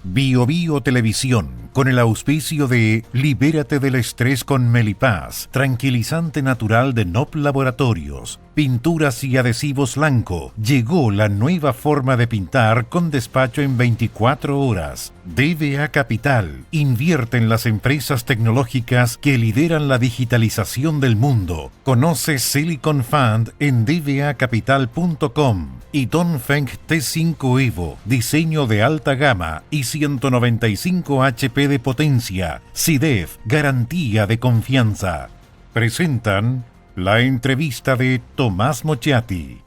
Bio Bio Televisión, con el auspicio de Libérate del estrés con Melipaz, tranquilizante natural de NOP Laboratorios, pinturas y adhesivos Lanco. Llegó la nueva forma de pintar con despacho en 24 horas. DBA Capital, invierte en las empresas tecnológicas que lideran la digitalización del mundo. Conoce Silicon Fund en dbacapital.com. Y Dongfeng T5 Evo, diseño de alta gama y 195 HP de potencia. SIDEF, garantía de confianza. Presentan la entrevista de Tomás Mochiati.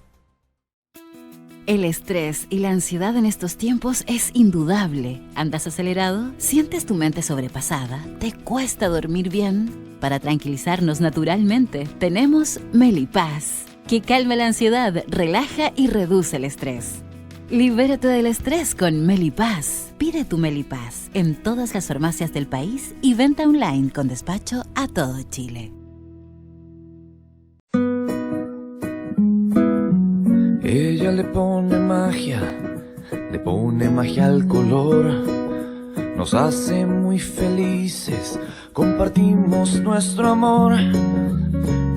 El estrés y la ansiedad en estos tiempos es indudable. ¿Andas acelerado? ¿Sientes tu mente sobrepasada? ¿Te cuesta dormir bien? Para tranquilizarnos naturalmente, tenemos Melipaz, que calma la ansiedad, relaja y reduce el estrés. Libérate del estrés con Melipaz. Pide tu Melipaz en todas las farmacias del país y venta online con despacho a todo Chile. Ella le pone magia al color. Nos hace muy felices, compartimos nuestro amor.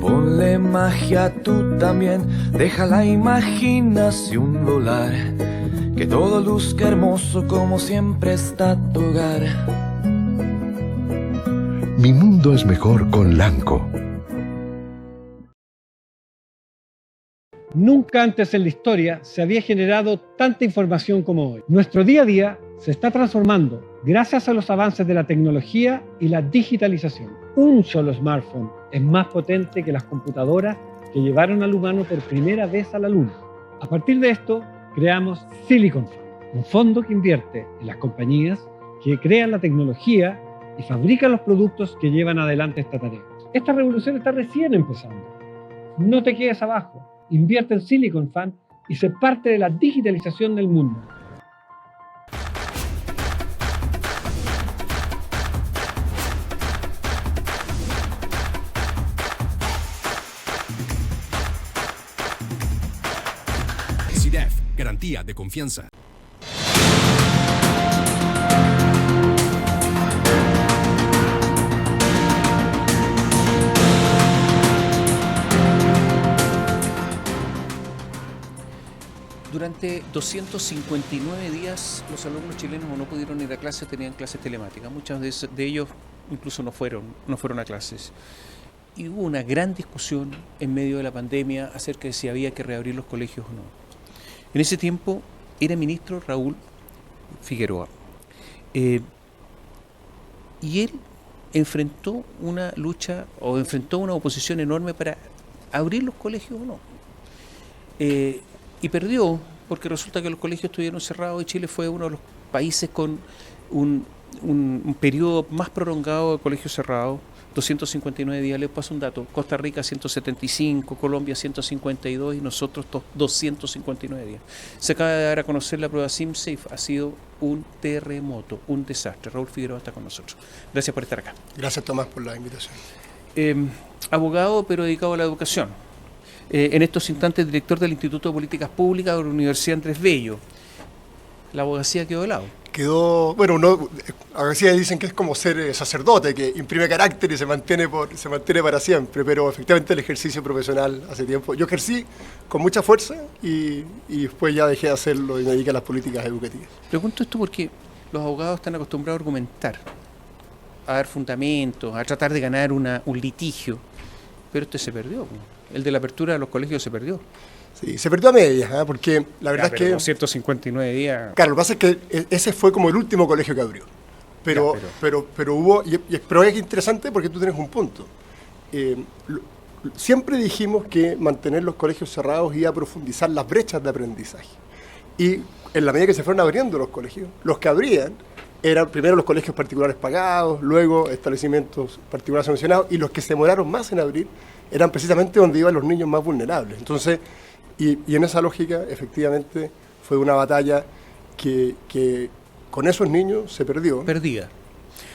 Ponle magia tú también, deja la imaginación volar. Que todo luzca hermoso como siempre está tu hogar. Mi mundo es mejor con Lanco. Nunca antes en la historia se había generado tanta información como hoy. Nuestro día a día se está transformando gracias a los avances de la tecnología y la digitalización. Un solo smartphone es más potente que las computadoras que llevaron al humano por primera vez a la Luna. A partir de esto, creamos Silicon Fund, un fondo que invierte en las compañías que crean la tecnología y fabrican los productos que llevan adelante esta tarea. Esta revolución está recién empezando. No te quedes abajo. Invierte en Silicon Fund y sé parte de la digitalización del mundo. SIDEF, garantía de confianza. Durante 259 días los alumnos chilenos no pudieron ir a clases, tenían clases telemáticas. Muchos de ellos incluso no fueron a clases. Y hubo una gran discusión en medio de la pandemia acerca de si había que reabrir los colegios o no. En ese tiempo era ministro Raúl Figueroa. Y él enfrentó una lucha o enfrentó una oposición enorme para abrir los colegios o no. Y perdió, porque resulta que los colegios estuvieron cerrados y Chile fue uno de los países con un periodo más prolongado de colegios cerrados, 259 días. Les paso un dato: Costa Rica 175, Colombia 152 y nosotros 259 días. Se acaba de dar a conocer la prueba SimSafe, ha sido un terremoto, un desastre. Raúl Figueroa está con nosotros. Gracias por estar acá. Gracias, Tomás, por la invitación. Abogado, pero dedicado a la educación. En estos instantes director del Instituto de Políticas Públicas de la Universidad Andrés Bello. La abogacía quedó de lado. Abogacía dicen que es como ser sacerdote, que imprime carácter y se mantiene para siempre, pero efectivamente el ejercicio profesional hace tiempo. Yo ejercí con mucha fuerza y después ya dejé de hacerlo y me dediqué a las políticas educativas. Pregunto esto porque los abogados están acostumbrados a argumentar, a dar fundamentos, a tratar de ganar un litigio, pero este se perdió. El de la apertura de los colegios se perdió. Sí, se perdió a medias, porque la verdad es que... 259 días... Claro, lo que pasa es que ese fue como el último colegio que abrió. Pero hubo... Pero es interesante porque tú tienes un punto. Siempre dijimos que mantener los colegios cerrados iba a profundizar las brechas de aprendizaje. Y en la medida que se fueron abriendo los colegios, los que abrían eran primero los colegios particulares pagados, luego establecimientos particulares sancionados, y los que se demoraron más en abrir eran precisamente donde iban los niños más vulnerables. Entonces, y en esa lógica, efectivamente, fue una batalla que con esos niños se perdió. Perdida.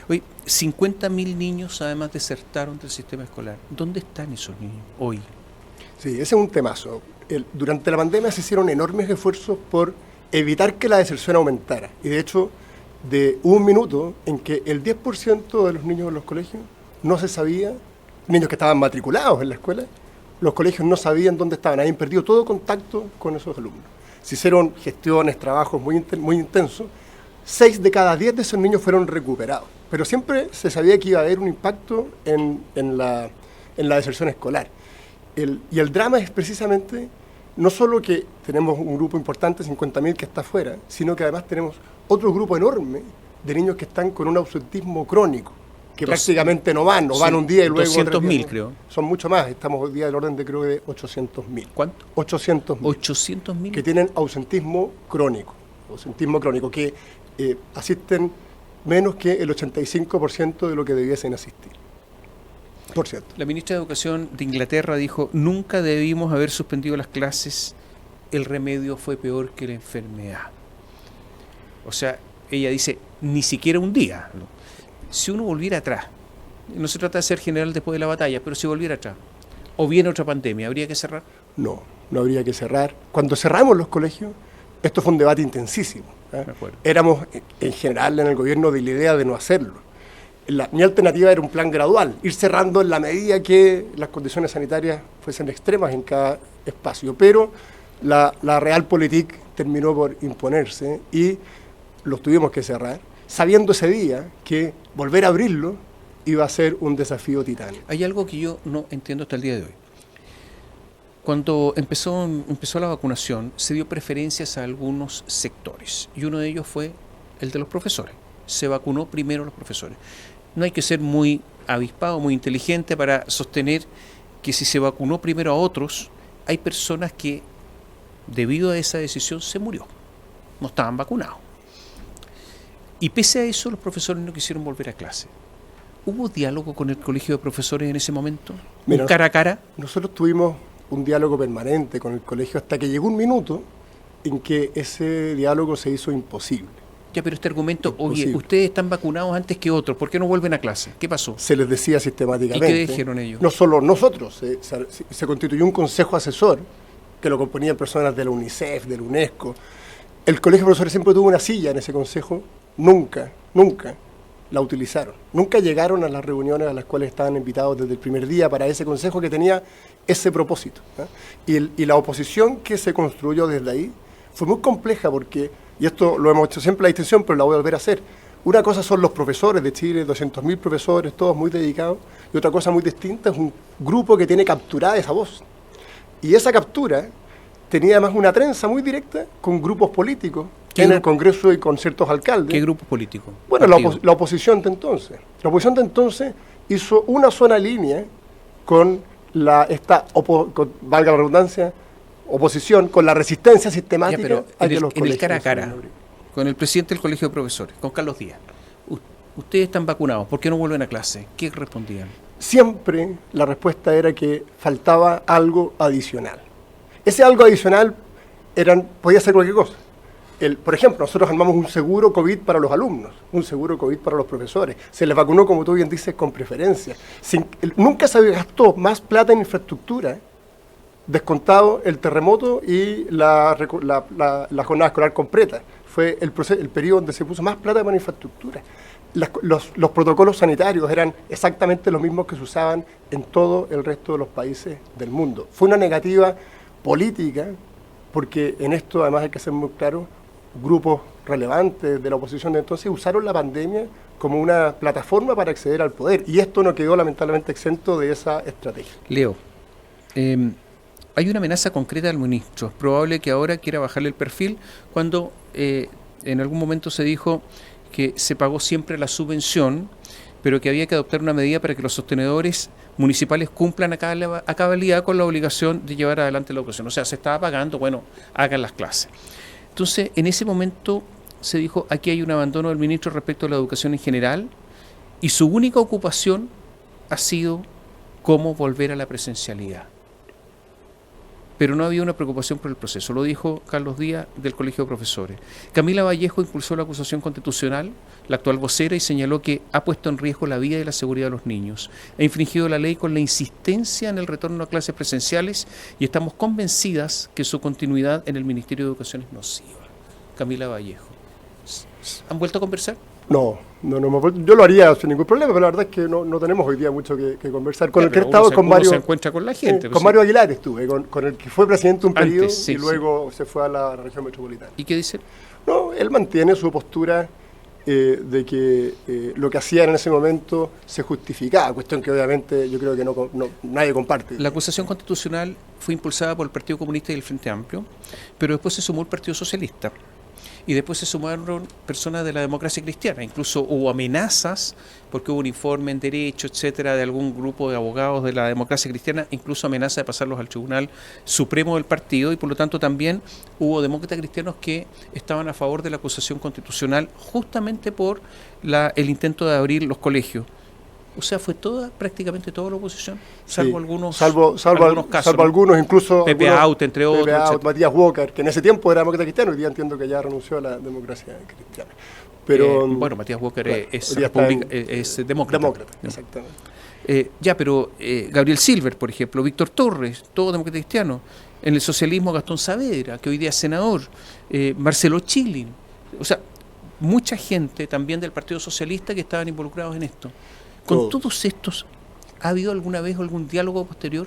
Hoy, 50.000 niños además desertaron del sistema escolar. ¿Dónde están esos niños hoy? Sí, ese es un temazo. Durante la pandemia se hicieron enormes esfuerzos por evitar que la deserción aumentara. Y de hecho, hubo un minuto en que el 10% de los niños en los colegios no se sabía, niños que estaban matriculados en la escuela, los colegios no sabían dónde estaban, habían perdido todo contacto con esos alumnos. Se hicieron gestiones, trabajos muy intensos, 6 de cada 10 de esos niños fueron recuperados, pero siempre se sabía que iba a haber un impacto en la deserción escolar. Y el drama es precisamente no solo que tenemos un grupo importante, 50.000 que está afuera, sino que además tenemos otro grupo enorme de niños que están con un ausentismo crónico, que prácticamente no van un día y luego... 200.000 creo. Son mucho más, estamos hoy día del orden de creo de 800.000. ¿Cuánto? 800.000. 800.000. Que tienen ausentismo crónico, que asisten menos que el 85% de lo que debiesen asistir. Por cierto. La ministra de Educación de Inglaterra dijo, nunca debimos haber suspendido las clases, el remedio fue peor que la enfermedad. O sea, ella dice, ni siquiera un día. Si uno volviera atrás, no se trata de ser general después de la batalla, pero si volviera atrás, o viene otra pandemia, ¿habría que cerrar? No habría que cerrar. Cuando cerramos los colegios, esto fue un debate intensísimo. Éramos en general en el gobierno de la idea de no hacerlo. Mi alternativa era un plan gradual, ir cerrando en la medida que las condiciones sanitarias fuesen extremas en cada espacio, pero la Realpolitik terminó por imponerse y los tuvimos que cerrar, sabiendo ese día que volver a abrirlo iba a ser un desafío titánico. Hay algo que yo no entiendo hasta el día de hoy. Cuando empezó la vacunación, se dio preferencias a algunos sectores, y uno de ellos fue el de los profesores. Se vacunó primero a los profesores. No hay que ser muy avispado, muy inteligente para sostener que si se vacunó primero a otros, hay personas que, debido a esa decisión, se murió. No estaban vacunados. Y pese a eso, los profesores no quisieron volver a clase. ¿Hubo diálogo con el colegio de profesores en ese momento? Mira, ¿Un cara a cara? Nosotros tuvimos un diálogo permanente con el colegio hasta que llegó un minuto en que ese diálogo se hizo imposible. Ya, pero este argumento, Imposible. oye, ustedes están vacunados antes que otros, ¿por qué no vuelven a clase? ¿Qué pasó? Se les decía sistemáticamente. ¿Y qué dijeron ellos? No solo nosotros, se constituyó un consejo asesor que lo componían personas de la UNICEF, de la UNESCO. El colegio de profesores siempre tuvo una silla en ese consejo, nunca la utilizaron. Nunca llegaron a las reuniones a las cuales estaban invitados desde el primer día para ese consejo que tenía ese propósito. Y la oposición que se construyó desde ahí fue muy compleja porque, y esto lo hemos hecho siempre la distinción, pero la voy a volver a hacer, una cosa son los profesores de Chile, 200.000 profesores, todos muy dedicados, y otra cosa muy distinta es un grupo que tiene capturada esa voz. Y esa captura tenía además una trenza muy directa con grupos políticos en el Congreso y con ciertos alcaldes. ¿Qué grupos políticos? Bueno, la oposición de entonces. La oposición de entonces hizo una sola línea con valga la redundancia, oposición, con la resistencia sistemática a que los colegios... En el cara a cara, con el presidente del Colegio de Profesores, con Carlos Díaz, ustedes están vacunados, ¿por qué no vuelven a clase? ¿Qué respondían? Siempre la respuesta era que faltaba algo adicional. Ese algo adicional podía ser cualquier cosa. Por ejemplo, nosotros armamos un seguro COVID para los alumnos, un seguro COVID para los profesores. Se les vacunó, como tú bien dices, con preferencia. Nunca se gastó más plata en infraestructura, descontado el terremoto y la jornada escolar completa. Fue el periodo donde se puso más plata para infraestructura. Los protocolos sanitarios eran exactamente los mismos que se usaban en todo el resto de los países del mundo. Fue una negativa política, porque en esto además hay que ser muy claro, grupos relevantes de la oposición de entonces usaron la pandemia como una plataforma para acceder al poder, y esto no quedó lamentablemente exento de esa estrategia. Leo, hay una amenaza concreta del ministro. Es probable que ahora quiera bajarle el perfil cuando en algún momento se dijo que se pagó siempre la subvención, pero que había que adoptar una medida para que los sostenedores municipales cumplan a cabalidad con la obligación de llevar adelante la educación. O sea, se estaba pagando, bueno, hagan las clases. Entonces, en ese momento se dijo, aquí hay un abandono del ministro respecto a la educación en general, y su única ocupación ha sido cómo volver a la presencialidad. Pero no había una preocupación por el proceso, lo dijo Carlos Díaz del Colegio de Profesores. Camila Vallejo impulsó la acusación constitucional, la actual vocera, y señaló que ha puesto en riesgo la vida y la seguridad de los niños. Ha infringido la ley con la insistencia en el retorno a clases presenciales y estamos convencidas que su continuidad en el Ministerio de Educación es nociva. Camila Vallejo. ¿Han vuelto a conversar? No, yo lo haría sin ningún problema, pero la verdad es que no tenemos hoy día mucho que conversar. Con el que he estado con Mario. Se encuentra con la gente. Con Mario Aguilar estuve, con el que fue presidente un periodo sí, y luego se fue a la región metropolitana. ¿Y qué dice? No, él mantiene su postura de que lo que hacían en ese momento se justificaba, cuestión que obviamente yo creo que nadie comparte. La acusación constitucional fue impulsada por el Partido Comunista y el Frente Amplio, pero después se sumó el Partido Socialista. Y después se sumaron personas de la democracia cristiana. Incluso hubo amenazas, porque hubo un informe en derecho, etcétera, de algún grupo de abogados de la democracia cristiana, incluso amenaza de pasarlos al Tribunal Supremo del partido, y por lo tanto también hubo demócratas cristianos que estaban a favor de la acusación constitucional justamente por el intento de abrir los colegios. O sea, fue prácticamente toda la oposición, salvo algunos casos. Salvo algunos, incluso Pepe Out, entre otros. Pepe Out, Matías Walker, que en ese tiempo era demócrata cristiano, hoy día entiendo que ya renunció a la democracia cristiana. Pero bueno, Matías Walker es demócrata. Demócrata, exactamente. Pero Gabriel Silver, por ejemplo, Víctor Torres, todo demócrata cristiano. En el socialismo, Gastón Saavedra, que hoy día es senador. Marcelo Chilin. O sea, mucha gente también del Partido Socialista que estaban involucrados en esto. Con todos estos, ¿ha habido alguna vez algún diálogo posterior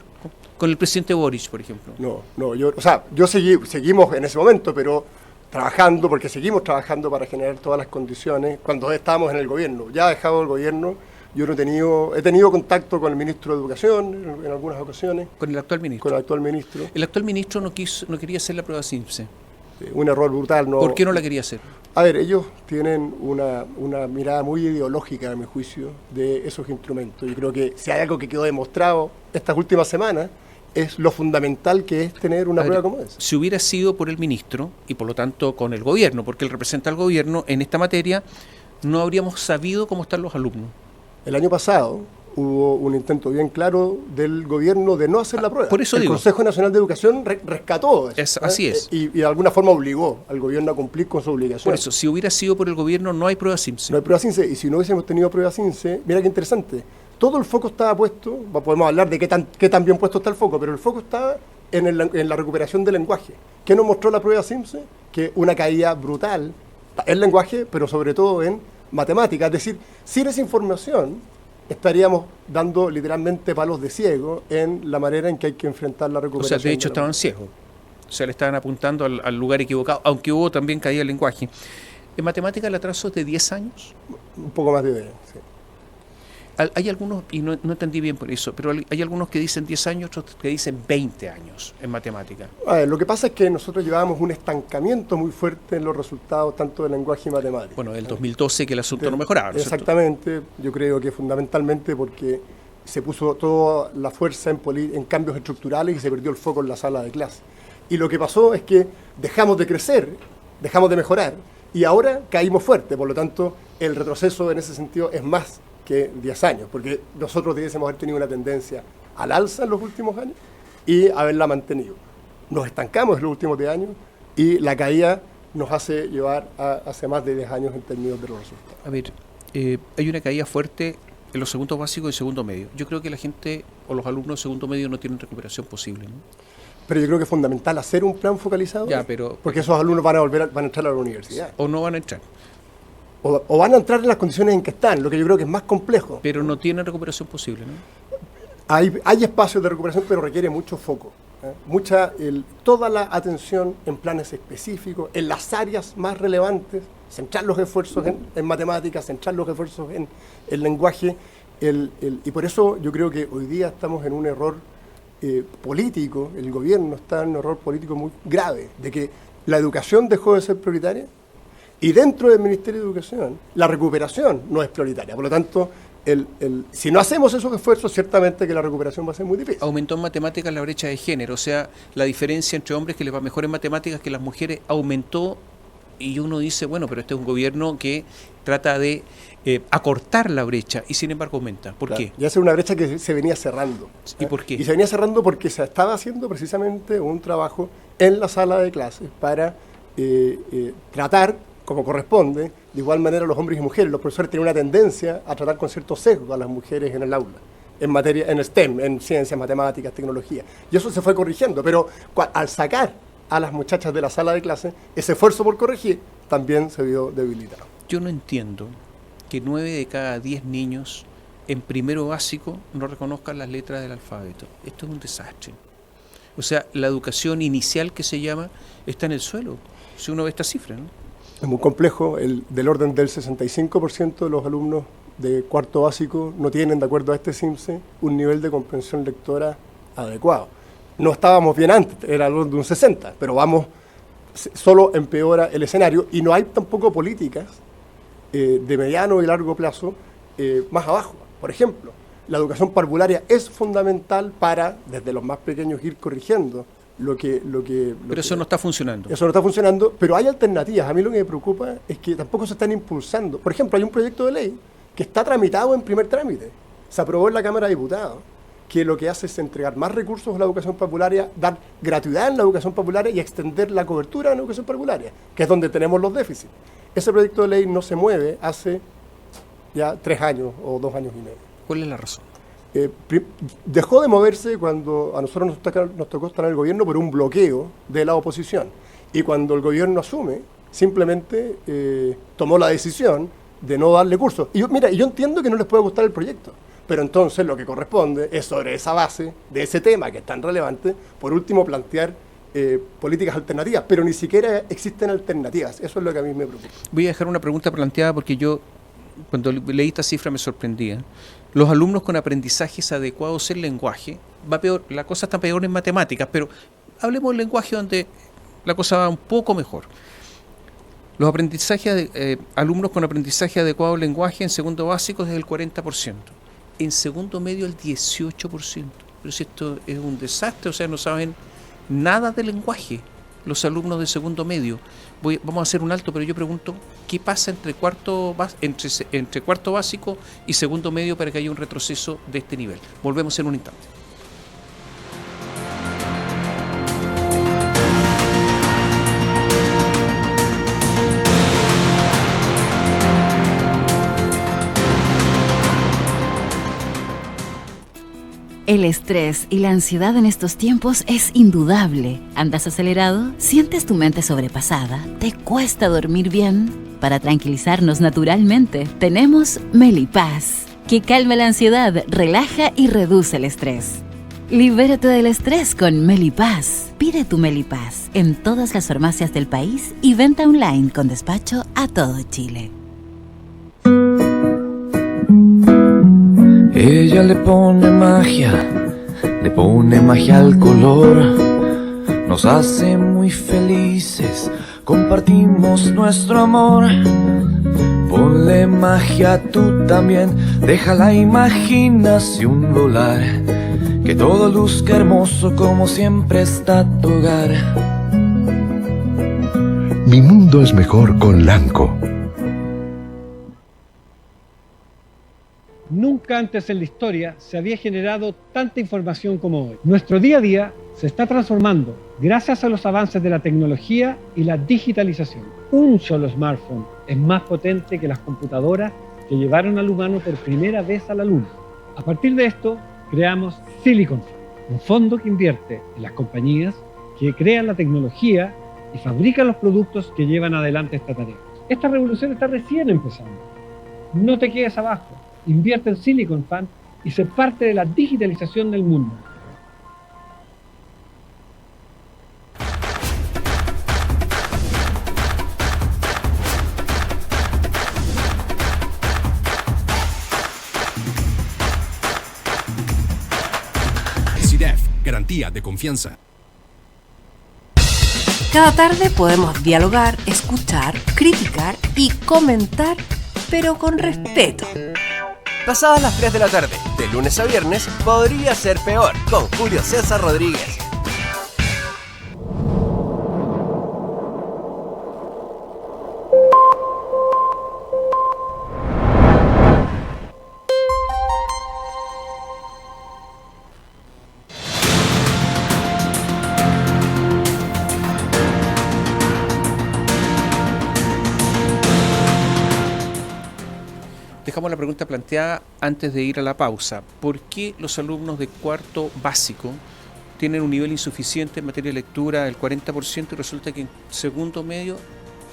con el presidente Boric, por ejemplo? Seguimos en ese momento, pero trabajando, porque seguimos trabajando para generar todas las condiciones. Cuando estábamos en el gobierno, ya dejado el gobierno, yo he tenido contacto con el ministro de Educación en algunas ocasiones. ¿Con el actual ministro? Con el actual ministro. El actual ministro no quería hacer la prueba CIMSE. Un error brutal. ¿Por qué no la quería hacer? A ver, ellos tienen una mirada muy ideológica, a mi juicio, de esos instrumentos. Yo creo que si hay algo que quedó demostrado estas últimas semanas, es lo fundamental que es tener una prueba como esa. Si hubiera sido por el ministro, y por lo tanto con el gobierno, porque él representa al gobierno en esta materia, no habríamos sabido cómo están los alumnos. El año pasado hubo un intento bien claro del gobierno de no hacer la prueba. Por eso el Consejo Nacional de Educación rescató eso. Así es. Y de alguna forma obligó al gobierno a cumplir con su obligación. Por eso, si hubiera sido por el gobierno, no hay prueba CIMSE. No hay prueba CIMSE, y si no hubiésemos tenido prueba CIMSE, mira qué interesante, todo el foco estaba puesto, podemos hablar de qué tan bien puesto está el foco, pero el foco estaba en la recuperación del lenguaje. ¿Qué nos mostró la prueba CIMSE? Que una caída brutal en lenguaje, pero sobre todo en matemáticas. Es decir, sin esa información estaríamos dando literalmente palos de ciego en la manera en que hay que enfrentar la recuperación. O sea, de hecho estaban ciegos. O sea, le estaban apuntando al lugar equivocado, aunque hubo también caída del lenguaje. ¿En matemática el atraso es de 10 años? Un poco más de 10, sí. Hay algunos, y no entendí bien por eso, pero hay algunos que dicen 10 años, otros que dicen 20 años en matemática. A ver, lo que pasa es que nosotros llevábamos un estancamiento muy fuerte en los resultados tanto de lenguaje y matemática. Bueno, del 2012 que el asunto no mejoraba, ¿no? Exactamente, yo creo que fundamentalmente porque se puso toda la fuerza en cambios estructurales y se perdió el foco en la sala de clase. Y lo que pasó es que dejamos de crecer, dejamos de mejorar, y ahora caímos fuerte, por lo tanto el retroceso en ese sentido es más que 10 años, porque nosotros debiésemos haber tenido una tendencia al alza en los últimos años y haberla mantenido. Nos estancamos en los últimos 10 años y la caída nos hace llevar hace más de 10 años en términos de los resultados. A ver, hay una caída fuerte en los segundos básicos y segundo medio. Yo creo que la gente o los alumnos de segundo medio no tienen recuperación posible, ¿no? Pero yo creo que es fundamental hacer un plan focalizado, porque esos alumnos van a entrar a la universidad. O no van a entrar. O van a entrar en las condiciones en que están, lo que yo creo que es más complejo. Pero no tienen recuperación posible, ¿no? Hay espacios de recuperación, pero requiere mucho foco. Toda la atención en planes específicos, en las áreas más relevantes, centrar los esfuerzos en matemáticas, centrar los esfuerzos en el lenguaje. Y por eso yo creo que hoy día estamos en un error político, el gobierno está en un error político muy grave, de que la educación dejó de ser prioritaria. Y dentro del Ministerio de Educación, la recuperación no es prioritaria. Por lo tanto, si no hacemos esos esfuerzos, ciertamente que la recuperación va a ser muy difícil. Aumentó en matemáticas la brecha de género, o sea, la diferencia entre hombres que les va mejor en matemáticas que las mujeres aumentó, y uno dice, bueno, pero este es un gobierno que trata de acortar la brecha y sin embargo aumenta. ¿Por qué? Ya es una brecha que se venía cerrando. ¿Y por qué? Y se venía cerrando porque se estaba haciendo precisamente un trabajo en la sala de clases para tratar, como corresponde, de igual manera los hombres y mujeres. Los profesores tienen una tendencia a tratar con cierto sesgo a las mujeres en el aula, en STEM, en ciencias, matemáticas, tecnología. Y eso se fue corrigiendo, pero al sacar a las muchachas de la sala de clase, ese esfuerzo por corregir también se vio debilitado. Yo no entiendo que 9 de cada 10 niños en primero básico no reconozcan las letras del alfabeto. Esto es un desastre. O sea, la educación inicial que se llama está en el suelo, si uno ve esta cifra, ¿no? Es muy complejo, del orden del 65% de los alumnos de cuarto básico no tienen, de acuerdo a este CIMSE, un nivel de comprensión lectora adecuado. No estábamos bien antes, era algo de un 60%, pero solo empeora el escenario y no hay tampoco políticas de mediano y largo plazo más abajo. Por ejemplo, la educación parvularia es fundamental para, desde los más pequeños, ir corrigiendo Pero eso no está funcionando. Eso no está funcionando, pero hay alternativas. A mí lo que me preocupa es que tampoco se están impulsando. Por ejemplo, hay un proyecto de ley que está tramitado en primer trámite. Se aprobó en la Cámara de Diputados, que lo que hace es entregar más recursos a la educación parvularia, dar gratuidad en la educación parvularia y extender la cobertura en la educación parvularia, que es donde tenemos los déficits. Ese proyecto de ley no se mueve hace ya 3 años o 2 años y medio. ¿Cuál es la razón? Dejó de moverse cuando a nosotros nos tocó estar en el gobierno por un bloqueo de la oposición. Y cuando el gobierno asume, simplemente tomó la decisión de no darle curso. Y yo entiendo que no les puede gustar el proyecto, pero entonces lo que corresponde es, sobre esa base de ese tema que es tan relevante, por último plantear políticas alternativas, pero ni siquiera existen alternativas. Eso es lo que a mí me preocupa. Voy a dejar una pregunta planteada porque yo, cuando leí esta cifra, me sorprendía. Los alumnos con aprendizajes adecuados en lenguaje, va peor, la cosa está peor en matemáticas, pero hablemos del lenguaje donde la cosa va un poco mejor. Los alumnos con aprendizaje adecuado en lenguaje en segundo básico es del 40%, en segundo medio el 18%. Pero si esto es un desastre, o sea, no saben nada de lenguaje los alumnos de segundo medio. Vamos a hacer un alto, pero yo pregunto, ¿qué pasa entre cuarto básico y segundo medio para que haya un retroceso de este nivel? Volvemos en un instante. El estrés y la ansiedad en estos tiempos es indudable. ¿Andas acelerado? ¿Sientes tu mente sobrepasada? ¿Te cuesta dormir bien? Para tranquilizarnos naturalmente, tenemos Melipaz, que calma la ansiedad, relaja y reduce el estrés. Libérate del estrés con Melipaz. Pide tu Melipaz en todas las farmacias del país y venta online con despacho a todo Chile. Ella le pone magia al color, nos hace muy felices, compartimos nuestro amor. Ponle magia tú también, deja la imaginación volar, que todo luzca hermoso como siempre está tu hogar. Mi mundo es mejor con Lanco. Nunca antes en la historia se había generado tanta información como hoy. Nuestro día a día se está transformando gracias a los avances de la tecnología y la digitalización. Un solo smartphone es más potente que las computadoras que llevaron al humano por primera vez a la Luna. A partir de esto, creamos Silicon Fund, un fondo que invierte en las compañías que crean la tecnología y fabrican los productos que llevan adelante esta tarea. Esta revolución está recién empezando. No te quedes abajo. Invierte en Silicon Fund y sé parte de la digitalización del mundo. CDEF, garantía de confianza. Cada tarde podemos dialogar, escuchar, criticar y comentar, pero con respeto. Pasadas las 3 de la tarde, de lunes a viernes, podría ser peor, con Julio César Rodríguez. Dejamos la pregunta planteada antes de ir a la pausa. ¿Por qué los alumnos de cuarto básico tienen un nivel insuficiente en materia de lectura del 40% y resulta que en segundo medio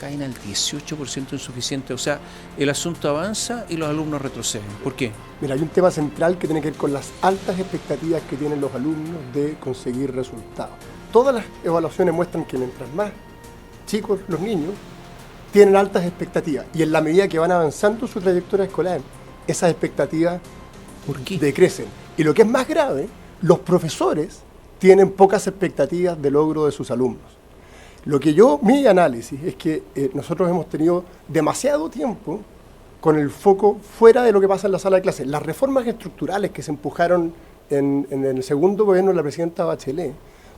caen al 18% insuficiente. O sea, el asunto avanza y los alumnos retroceden. ¿Por qué? Mira, hay un tema central que tiene que ver con las altas expectativas que tienen los alumnos de conseguir resultados. Todas las evaluaciones muestran que mientras más chicos los niños tienen altas expectativas, y en la medida que van avanzando su trayectoria escolar, esas expectativas decrecen. Y lo que es más grave, los profesores tienen pocas expectativas de logro de sus alumnos. Mi análisis es que nosotros hemos tenido demasiado tiempo con el foco fuera de lo que pasa en la sala de clases. Las reformas estructurales que se empujaron en el segundo gobierno de la presidenta Bachelet,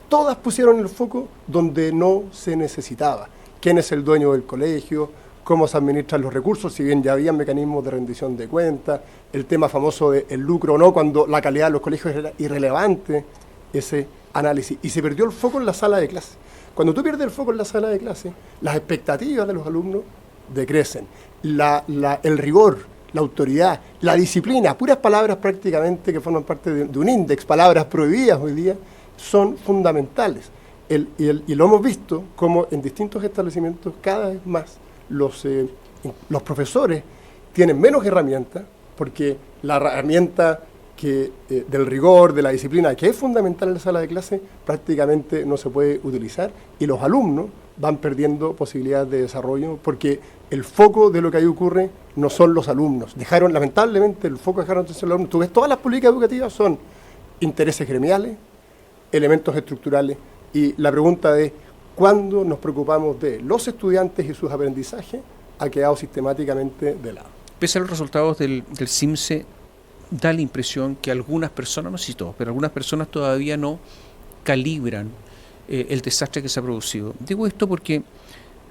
todas pusieron el foco donde no se necesitaba. ¿Quién es el dueño del colegio? ¿Cómo se administran los recursos? Si bien ya había mecanismos de rendición de cuentas, el tema famoso del lucro o no, cuando la calidad de los colegios era irrelevante, ese análisis. Y se perdió el foco en la sala de clase. Cuando tú pierdes el foco en la sala de clase, las expectativas de los alumnos decrecen. El rigor, la autoridad, la disciplina, puras palabras prácticamente que forman parte de un índice, palabras prohibidas hoy día, son fundamentales. Y lo hemos visto como en distintos establecimientos cada vez más los profesores tienen menos herramientas, porque la herramienta del rigor, de la disciplina, que es fundamental en la sala de clase, prácticamente no se puede utilizar, y los alumnos van perdiendo posibilidades de desarrollo, porque el foco de lo que ahí ocurre no son los alumnos. Lamentablemente, el foco dejaron de ser los alumnos. Tú ves, todas las políticas educativas son intereses gremiales, elementos estructurales, y la pregunta es, ¿cuándo nos preocupamos de los estudiantes y sus aprendizajes? Ha quedado sistemáticamente de lado. Pese a los resultados del CIMSE, da la impresión que algunas personas, no sé si todos, pero algunas personas todavía no calibran el desastre que se ha producido. Digo esto porque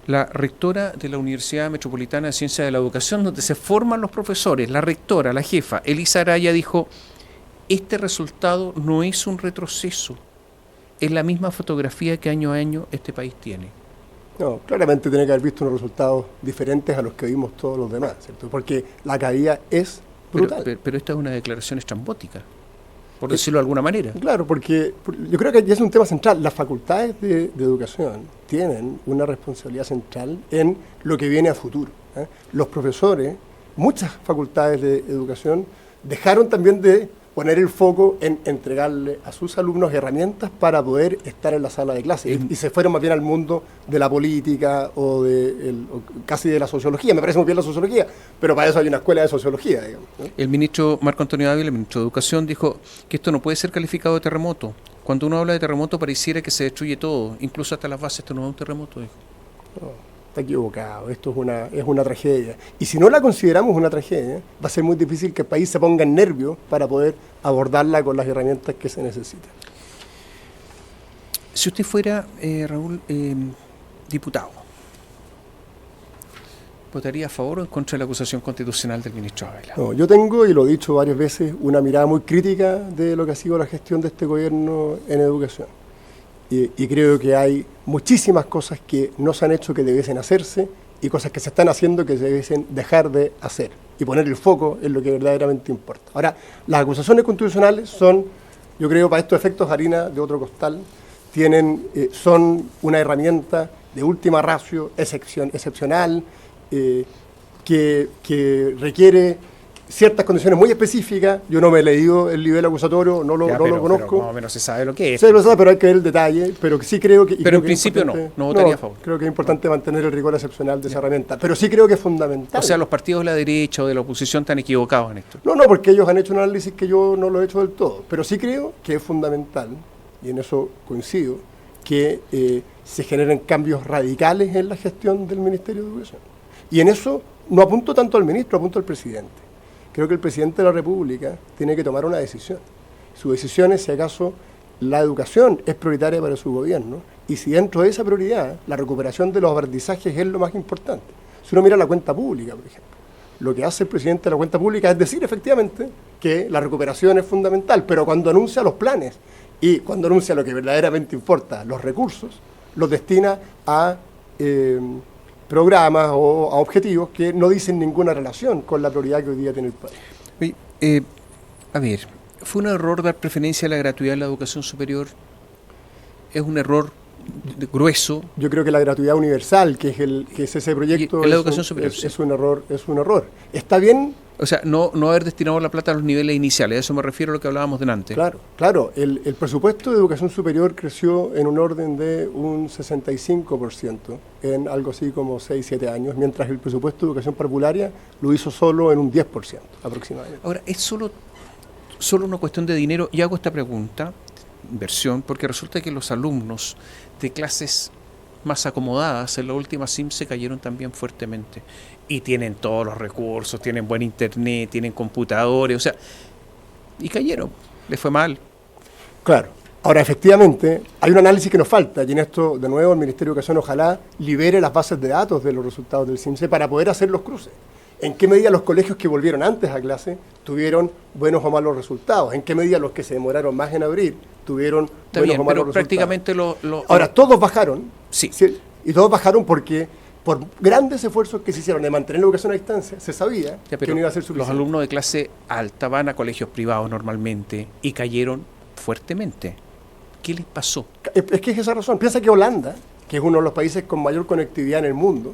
la rectora de la Universidad Metropolitana de Ciencias de la Educación, donde se forman los profesores, la rectora, la jefa, Elisa Araya, dijo: este resultado no es un retroceso, es la misma fotografía que año a año este país tiene. No, claramente tiene que haber visto unos resultados diferentes a los que vimos todos los demás, ¿cierto? Porque la caída es brutal. Pero esta es una declaración estrambótica, por decirlo de alguna manera. Claro, porque yo creo que ya es un tema central. Las facultades de educación tienen una responsabilidad central en lo que viene a futuro, ¿eh? Los profesores, muchas facultades de educación, dejaron también de poner el foco en entregarle a sus alumnos herramientas para poder estar en la sala de clase, y se fueron más bien al mundo de la política o casi de la sociología. Me parece muy bien la sociología, pero para eso hay una escuela de sociología, digamos, ¿no? El ministro Marco Antonio Ávila, el ministro de Educación, dijo que esto no puede ser calificado de terremoto. Cuando uno habla de terremoto pareciera que se destruye todo, incluso hasta las bases. Esto no es un terremoto, dijo. No. Está equivocado, esto es una tragedia. Y si no la consideramos una tragedia, va a ser muy difícil que el país se ponga en nervio para poder abordarla con las herramientas que se necesitan. Si usted fuera, Raúl, diputado, ¿votaría a favor o en contra de la acusación constitucional del ministro Ávila? No, yo tengo, y lo he dicho varias veces, una mirada muy crítica de lo que ha sido la gestión de este gobierno en educación. Y creo que hay muchísimas cosas que no se han hecho que debiesen hacerse, y cosas que se están haciendo que se debiesen dejar de hacer, y poner el foco en lo que verdaderamente importa. Ahora, las acusaciones constitucionales son, yo creo, para estos efectos harina de otro costal, son una herramienta de última ratio, excepcional, que requiere ciertas condiciones muy específicas. Yo no me he leído el nivel acusatorio, no lo conozco. Pero más o menos se sabe lo que es. Se lo sabe, pero hay que ver el detalle. Pero sí creo que... Pero en principio no votaría a favor. Creo que es importante mantener el rigor excepcional de esa herramienta. Pero sí creo que es fundamental. O sea, los partidos de la derecha o de la oposición están equivocados en esto. No, porque ellos han hecho un análisis que yo no lo he hecho del todo. Pero sí creo que es fundamental, y en eso coincido, que se generen cambios radicales en la gestión del Ministerio de Educación. Y en eso no apunto tanto al ministro, apunto al presidente. Creo que el presidente de la República tiene que tomar una decisión. Su decisión es si acaso la educación es prioritaria para su gobierno, y si dentro de esa prioridad la recuperación de los aprendizajes es lo más importante. Si uno mira la cuenta pública, por ejemplo, lo que hace el presidente de la cuenta pública es decir efectivamente que la recuperación es fundamental, pero cuando anuncia los planes y cuando anuncia lo que verdaderamente importa, los recursos, los destina a programas o a objetivos que no dicen ninguna relación con la prioridad que hoy día tiene el país. Oye, a ver, ¿fue un error dar preferencia a la gratuidad en la educación superior? ¿Es un error grueso. Yo creo que la gratuidad universal, que es ese proyecto, en la educación superior, es un error. Está bien. O sea, no haber destinado la plata a los niveles iniciales, a eso me refiero a lo que hablábamos delante. Claro. El presupuesto de educación superior creció en un orden de un 65% en algo así como 6-7 años, mientras el presupuesto de educación parvularia lo hizo solo en un 10% aproximadamente. Ahora, es solo una cuestión de dinero, y hago esta pregunta, inversión, porque resulta que los alumnos de clases más acomodadas en la última SIM se cayeron también fuertemente. Y tienen todos los recursos, tienen buen internet, tienen computadores, o sea, y cayeron, les fue mal. Claro. Ahora, efectivamente, hay un análisis que nos falta, y en esto, de nuevo, el Ministerio de Educación ojalá libere las bases de datos de los resultados del CIMSE para poder hacer los cruces. ¿En qué medida los colegios que volvieron antes a clase tuvieron buenos o malos resultados? ¿En qué medida los que se demoraron más en abrir tuvieron buenos o malos resultados? Prácticamente Ahora, todos bajaron. Sí. Y todos bajaron porque por grandes esfuerzos que se hicieron de mantener la educación a distancia, se sabía que no iba a ser suficiente. Los alumnos de clase alta van a colegios privados normalmente y cayeron fuertemente. ¿Qué les pasó? Es que es esa razón. Piensa que Holanda, que es uno de los países con mayor conectividad en el mundo,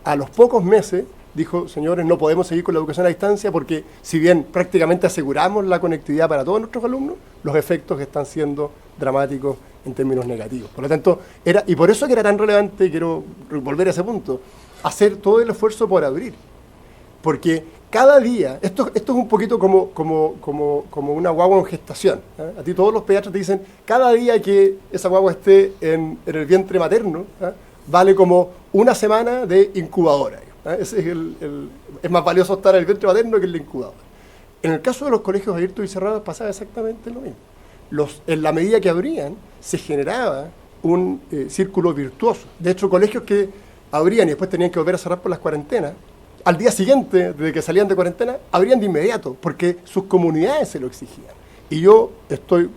a los pocos meses dijo, señores, no podemos seguir con la educación a distancia porque si bien prácticamente aseguramos la conectividad para todos nuestros alumnos, los efectos están siendo dramáticos en términos negativos. Por lo tanto, y por eso que era tan relevante, quiero volver a ese punto, hacer todo el esfuerzo por abrir. Porque cada día, esto es un poquito como una guagua en gestación. A ti todos los pediatras te dicen, cada día que esa guagua esté en el vientre materno, vale como una semana de incubadora. Ese es más valioso estar en el vientre materno que en la incubadora. En el caso de los colegios abiertos y cerrados pasaba exactamente lo mismo. En la medida que abrían, se generaba un círculo virtuoso. De hecho, colegios que abrían y después tenían que volver a cerrar por las cuarentenas, al día siguiente, desde que salían de cuarentena, abrían de inmediato, porque sus comunidades se lo exigían. Y yo estoy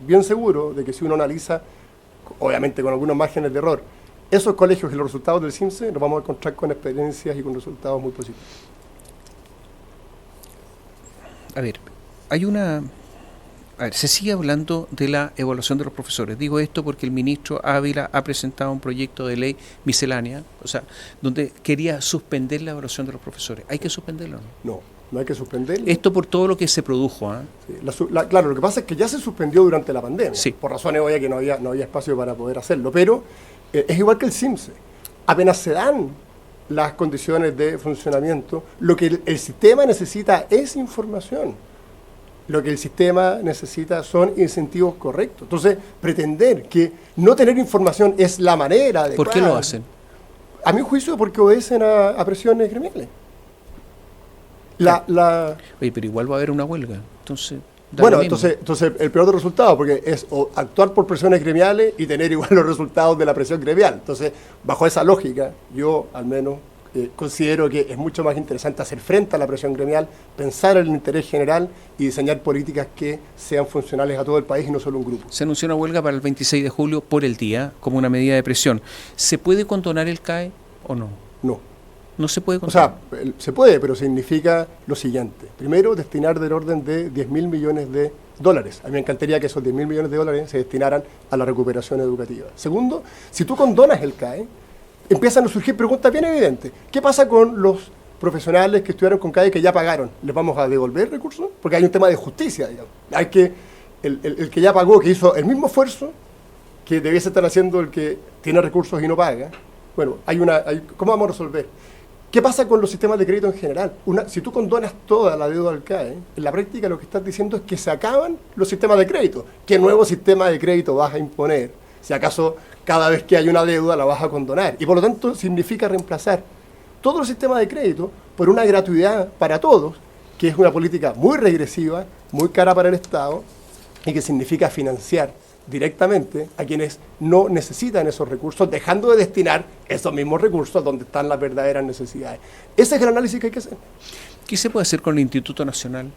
bien seguro de que si uno analiza, obviamente con algunos márgenes de error, esos colegios y los resultados del CIMSE, nos vamos a encontrar con experiencias y con resultados muy positivos. A ver, se sigue hablando de la evaluación de los profesores. Digo esto porque el ministro Ávila ha presentado un proyecto de ley miscelánea, o sea, donde quería suspender la evaluación de los profesores. ¿Hay que suspenderlo o no? No hay que suspenderlo. Esto por todo lo que se produjo. Sí, claro, lo que pasa es que ya se suspendió durante la pandemia, sí, por razones obvias que no había espacio para poder hacerlo, pero es igual que el CIMSE. Apenas se dan las condiciones de funcionamiento, lo que el sistema necesita es información. Lo que el sistema necesita son incentivos correctos. Entonces, pretender que no tener información es la manera de... ¿Por qué lo hacen? A mi juicio, porque obedecen a presiones gremiales. Oye, pero igual va a haber una huelga. Entonces, entonces el peor de los resultados, porque es actuar por presiones gremiales y tener igual los resultados de la presión gremial. Entonces, bajo esa lógica, yo al menos considero que es mucho más interesante hacer frente a la presión gremial, pensar en el interés general y diseñar políticas que sean funcionales a todo el país y no solo a un grupo. Se anunció una huelga para el 26 de julio por el día, como una medida de presión. ¿Se puede condonar el CAE o no? No. ¿No se puede condonar? O sea, se puede, pero significa lo siguiente. Primero, destinar del orden de 10.000 millones de dólares. A mí me encantaría que esos 10.000 millones de dólares se destinaran a la recuperación educativa. Segundo, si tú condonas el CAE, empiezan a surgir preguntas bien evidentes. ¿Qué pasa con los profesionales que estudiaron con CAE que ya pagaron? ¿Les vamos a devolver recursos? Porque hay un tema de justicia, digamos. Hay que, el que ya pagó, que hizo el mismo esfuerzo que debiese estar haciendo el que tiene recursos y no paga. Bueno, ¿cómo vamos a resolver? ¿Qué pasa con los sistemas de crédito en general? Si tú condonas toda la deuda del CAE, en la práctica lo que estás diciendo es que se acaban los sistemas de crédito. ¿Qué nuevo sistema de crédito vas a imponer? Si acaso cada vez que hay una deuda la vas a condonar. Y por lo tanto significa reemplazar todo el sistema de crédito por una gratuidad para todos, que es una política muy regresiva, muy cara para el Estado y que significa financiar directamente a quienes no necesitan esos recursos, dejando de destinar esos mismos recursos donde están las verdaderas necesidades. Ese es el análisis que hay que hacer. ¿Qué se puede hacer con el Instituto Nacional?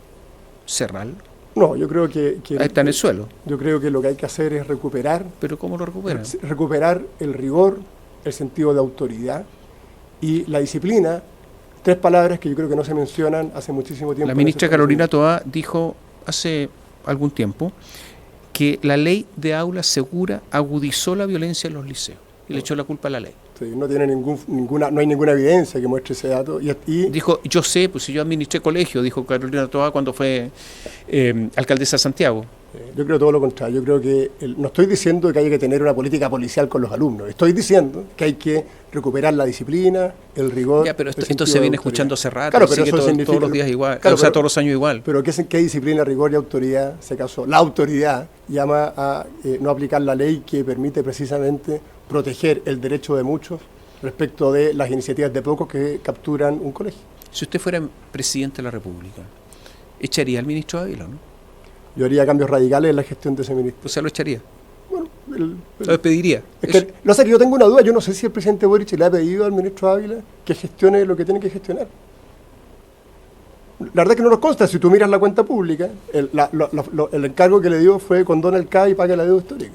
¿Cerrarlo? No, yo creo que está en el suelo. Yo creo que lo que hay que hacer es recuperar. ¿Pero cómo lo recuperan? Recuperar el rigor, el sentido de autoridad y la disciplina. 3 palabras que yo creo que no se mencionan hace muchísimo tiempo. La ministra Carolina Toá dijo hace algún tiempo que la ley de aula segura agudizó la violencia en los liceos y le echó la culpa a la ley. Sí, no tiene no hay ninguna evidencia que muestre ese dato. Dijo, yo sé, pues si yo administré colegio, dijo Carolina Toá cuando fue alcaldesa de Santiago. Yo creo todo lo contrario. Yo creo que no estoy diciendo que haya que tener una política policial con los alumnos. Estoy diciendo que hay que recuperar la disciplina, el rigor. Ya, pero esto se viene escuchando hace rato. Claro, pero sigue todos los días igual, claro, todos los años igual. Pero ¿qué disciplina, rigor y autoridad? En ese caso, la autoridad llama a no aplicar la ley que permite precisamente proteger el derecho de muchos respecto de las iniciativas de pocos que capturan un colegio. Si usted fuera presidente de la República, ¿echaría al ministro Ávila, no? Yo haría cambios radicales en la gestión de ese ministro. O sea, lo echaría. Bueno, lo despediría. No sé, que yo tengo una duda. Yo no sé si el presidente Boric le ha pedido al ministro Ávila que gestione lo que tiene que gestionar. La verdad es que no nos consta. Si tú miras la cuenta pública, el encargo que le dio fue condone el CAE y pague la deuda histórica.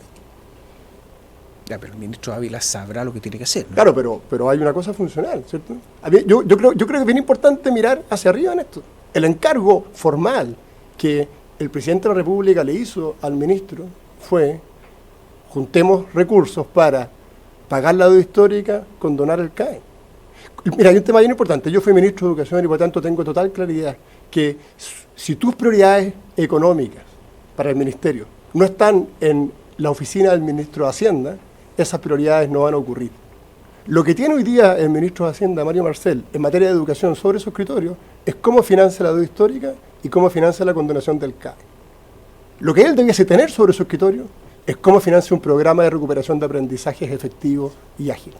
Ya, pero el ministro Ávila sabrá lo que tiene que hacer, ¿no? Claro, pero hay una cosa funcional, ¿cierto? Yo creo que es bien importante mirar hacia arriba en esto. El encargo formal que el presidente de la República le hizo al ministro fue: juntemos recursos para pagar la deuda histórica, condonar el CAE. Mira, hay un tema bien importante. Yo fui ministro de Educación y por tanto tengo total claridad que si tus prioridades económicas para el ministerio no están en la oficina del ministro de Hacienda, esas prioridades no van a ocurrir. Lo que tiene hoy día el ministro de Hacienda, Mario Marcel, en materia de educación sobre su escritorio es cómo financia la deuda histórica y cómo financia la condonación del CAE. Lo que él debiese tener sobre su escritorio es cómo financia un programa de recuperación de aprendizajes efectivo y ágil.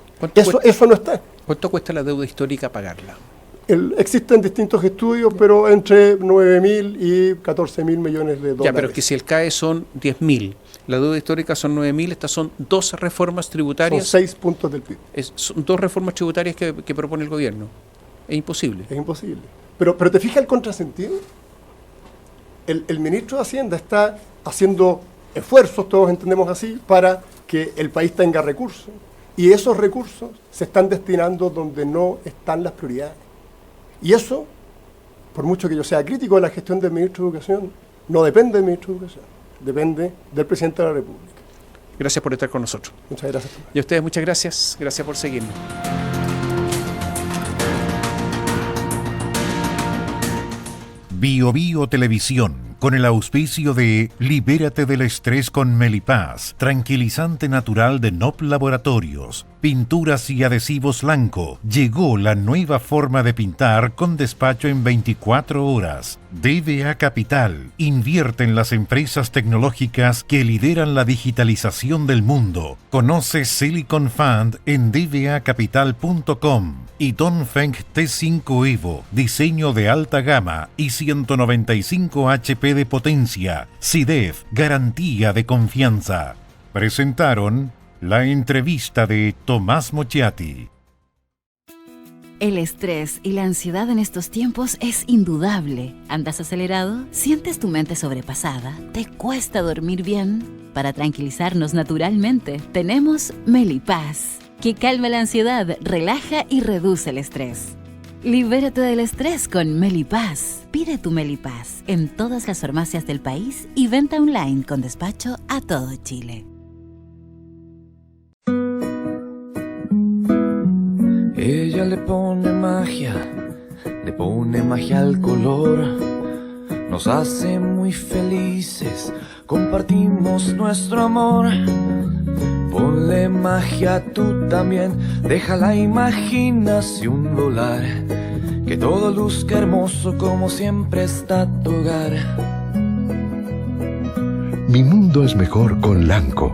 Eso no está. ¿Cuánto cuesta la deuda histórica pagarla? Existen distintos estudios, pero entre 9.000 y 14.000 millones de dólares. Ya, pero que si el CAE son 10.000, la deuda histórica son 9.000, estas son 2 reformas tributarias. Son 6 puntos del PIB. Son 2 reformas tributarias que propone el gobierno. Es imposible. Es imposible. Pero ¿te fijas el contrasentido? El ministro de Hacienda está haciendo esfuerzos, todos entendemos así, para que el país tenga recursos. Y esos recursos se están destinando donde no están las prioridades. Y eso, por mucho que yo sea crítico de la gestión del ministro de Educación, no depende del ministro de Educación, depende del presidente de la República. Gracias por estar con nosotros. Muchas gracias. Y a ustedes muchas gracias. Gracias por seguirnos. Bio Bio Televisión, con el auspicio de Libérate del estrés con Melipaz, tranquilizante natural de NOP Laboratorios, pinturas y adhesivos Lanco. Llegó la nueva forma de pintar con despacho en 24 horas. DBA Capital invierte en las empresas tecnológicas que lideran la digitalización del mundo. Conoce Silicon Fund en dbacapital.com. Y Dongfeng T5 Evo, diseño de alta gama y 195 HP de potencia. SIDEF, garantía de confianza. Presentaron la entrevista de Tomás Mochiati. El estrés y la ansiedad en estos tiempos es indudable. ¿Andas acelerado? ¿Sientes tu mente sobrepasada? ¿Te cuesta dormir bien? Para tranquilizarnos naturalmente, tenemos Melipaz, que calma la ansiedad, relaja y reduce el estrés. Libérate del estrés con Melipaz. Pide tu Melipaz en todas las farmacias del país y venta online con despacho a todo Chile. Ella le pone magia al color. Nos hace muy felices, compartimos nuestro amor. Ponle magia tú también, deja la imaginación volar. Que todo luzca hermoso como siempre está tu hogar. Mi mundo es mejor con Lanco.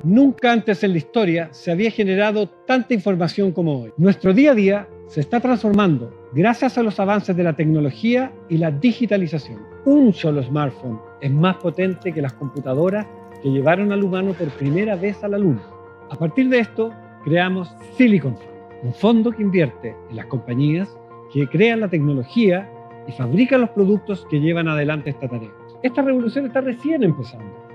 Nunca antes en la historia se había generado tanta información como hoy. Nuestro día a día se está transformando gracias a los avances de la tecnología y la digitalización. Un solo smartphone es más potente que las computadoras que llevaron al humano por primera vez a la Luna. A partir de esto, creamos Silicon Fund, un fondo que invierte en las compañías que crean la tecnología y fabrican los productos que llevan adelante esta tarea. Esta revolución está recién empezando.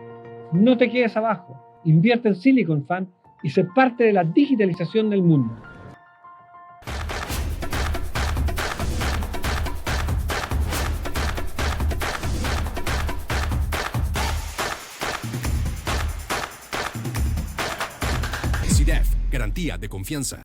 No te quedes abajo. Invierte en Silicon Fund y sé parte de la digitalización del mundo. garantía de confianza.